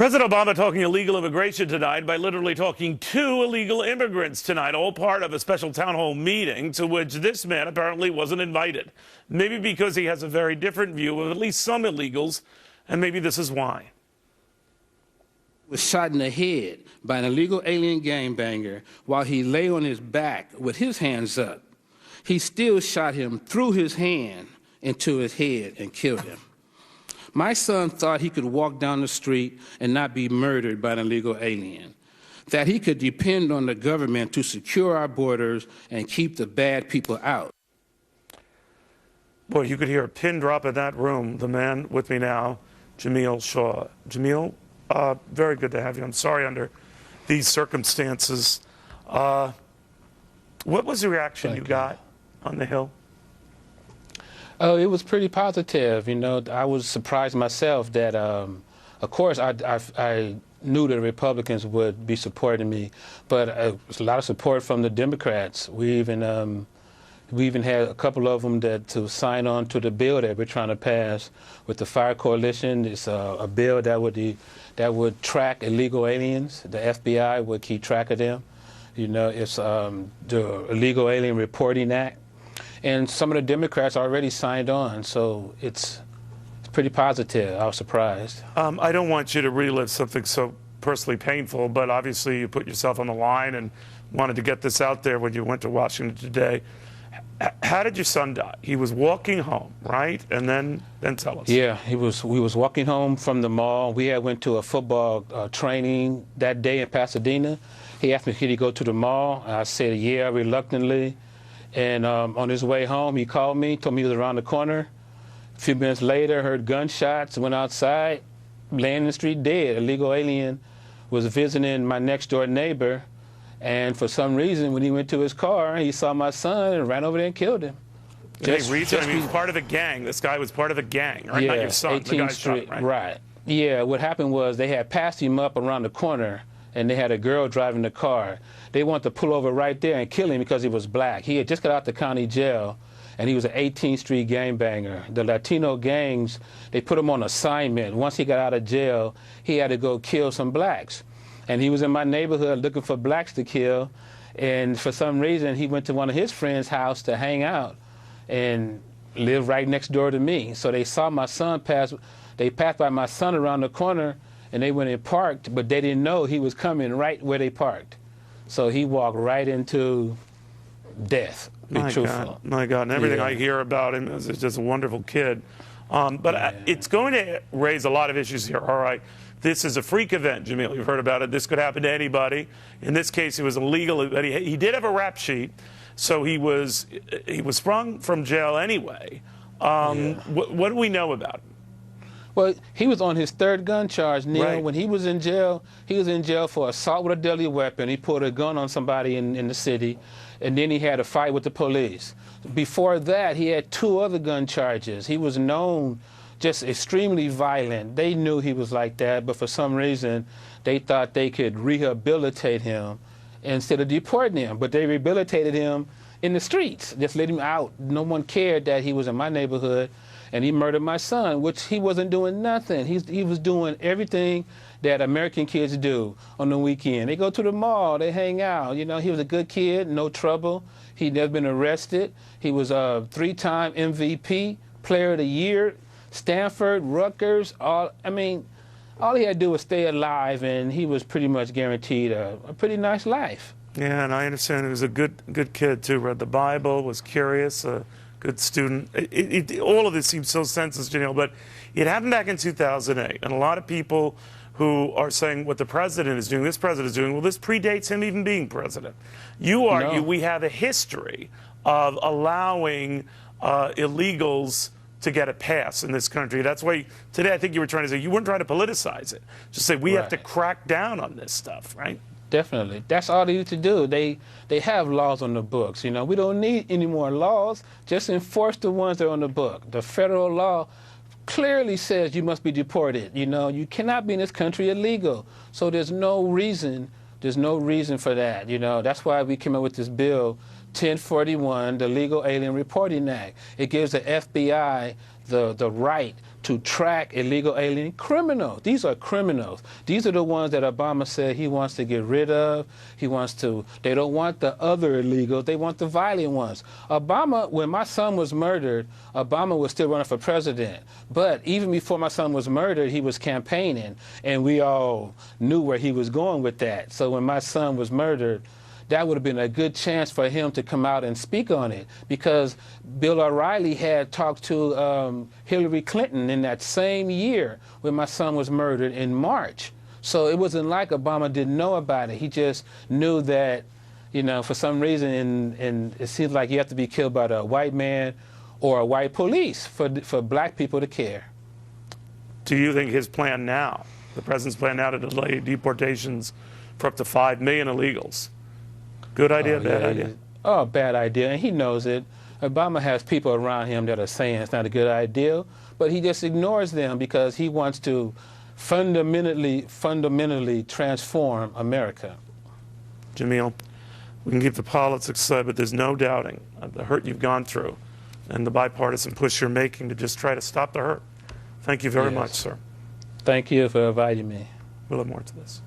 President Obama talking illegal immigration tonight by literally talking to illegal immigrants tonight, all part of a special town hall meeting to which this man apparently wasn't invited. Maybe because he has a very different view of at least some illegals, and maybe this is why. Was shot in the head by an illegal alien gangbanger while he lay on his back with his hands up. He still shot him through his hand into his head and killed him. My son thought he could walk down the street and not be murdered by an illegal alien, that he could depend on the government to secure our borders and keep the bad people out. Boy, you could hear a pin drop in that room. The man with me now, Jamiel Shaw. Jamiel, very good to have you. I'm sorry under these circumstances. What was the reaction you got on the Hill? Oh, it was pretty positive. You know, I was surprised myself that, of course, I knew the Republicans would be supporting me, but there's a lot of support from the Democrats. We even had a couple of them to sign on to the bill that we're trying to pass with the Fire Coalition. It's a bill that would track illegal aliens. The FBI would keep track of them. You know, it's the Illegal Alien Reporting Act. And some of the Democrats already signed on, so it's pretty positive. I was surprised. I don't want you to relive something so personally painful, but obviously you put yourself on the line and wanted to get this out there when you went to Washington today. How did your son die? He was walking home, right? And then tell us. Yeah, we was walking home from the mall. We had went to a football training that day in Pasadena. He asked me, could he go to the mall? I said, yeah, reluctantly. And on his way home, he called me, told me he was around the corner. A few minutes later, heard gunshots, went outside, laying in the street dead. A legal alien was visiting my next-door neighbor, and for some reason, when he went to his car, he saw my son and ran over there and killed him. Any reason? I mean, he was part of a gang. This guy was part of a gang, right? Yeah, not your son, the guy's Street, shot, right? Right. Yeah, what happened was they had passed him up around the corner, and they had a girl driving the car. They wanted to pull over right there and kill him because he was black. He had just got out the county jail, and he was an 18th Street gangbanger. The Latino gangs, they put him on assignment. Once he got out of jail, he had to go kill some blacks. And he was in my neighborhood looking for blacks to kill, and for some reason, he went to one of his friends' house to hang out and live right next door to me. So they saw my son pass, they passed by my son around the corner, and they went and parked, but they didn't know he was coming right where they parked. So he walked right into death, to be truthful. My God, and everything I hear about him is just a wonderful kid. But it's going to raise a lot of issues here. All right, this is a freak event, Jamiel. You've heard about it. This could happen to anybody. In this case, it was illegal, but he did have a rap sheet, so he was sprung from jail anyway. What do we know about him? Well, he was on his third gun charge, Neil. Right. When he was in jail for assault with a deadly weapon. He pulled a gun on somebody in the city, and then he had a fight with the police. Before that, he had 2 other gun charges. He was known just extremely violent. They knew he was like that, but for some reason, they thought they could rehabilitate him instead of deporting him. But they rehabilitated him in the streets, just let him out. No one cared that he was in my neighborhood. And he murdered my son, which he wasn't doing nothing. He was doing everything that American kids do on the weekend. They go to the mall, they hang out. You know, he was a good kid, no trouble. He'd never been arrested. He was a 3-time MVP, Player of the Year, Stanford, Rutgers. All he had to do was stay alive, and he was pretty much guaranteed a pretty nice life. Yeah, and I understand he was a good kid too. Read the Bible, was curious. Good student. All of this seems so senseless, Jamiel, but it happened back in 2008, and a lot of people who are saying what the president is doing, this president is doing, well, this predates him even being president. You argue we have a history of allowing illegals to get a pass in this country. That's why today I think you were trying to say, you weren't trying to politicize it. Just say we have to crack down on this stuff, right? Definitely. That's all they need to do. They have laws on the books. You know, we don't need any more laws. Just enforce the ones that are on the book. The federal law clearly says you must be deported. You know, you cannot be in this country illegal. So there's no reason for that. You know, that's why we came up with this bill, 1041, the Legal Alien Reporting Act. It gives the FBI the right to track illegal alien criminals. These are criminals. These are the ones that Obama said he wants to get rid of. They don't want the other illegals, they want the violent ones. Obama, when my son was murdered, Obama was still running for president. But even before my son was murdered, he was campaigning, and we all knew where he was going with that. So when my son was murdered, that would have been a good chance for him to come out and speak on it, because Bill O'Reilly had talked to Hillary Clinton in that same year when my son was murdered in March. So it wasn't like Obama didn't know about it. He just knew that, you know, for some reason, and it seems like you have to be killed by a white man or a white police for black people to care. Do you think his plan now, the president's plan now to delay deportations for up to 5 million illegals, good idea, bad idea? Oh, bad idea, and he knows it. Obama has people around him that are saying it's not a good idea, but he just ignores them because he wants to fundamentally transform America. Jamiel, we can keep the politics aside, but there's no doubting the hurt you've gone through and the bipartisan push you're making to just try to stop the hurt. Thank you very much, sir. Thank you for inviting me. We'll have more to this.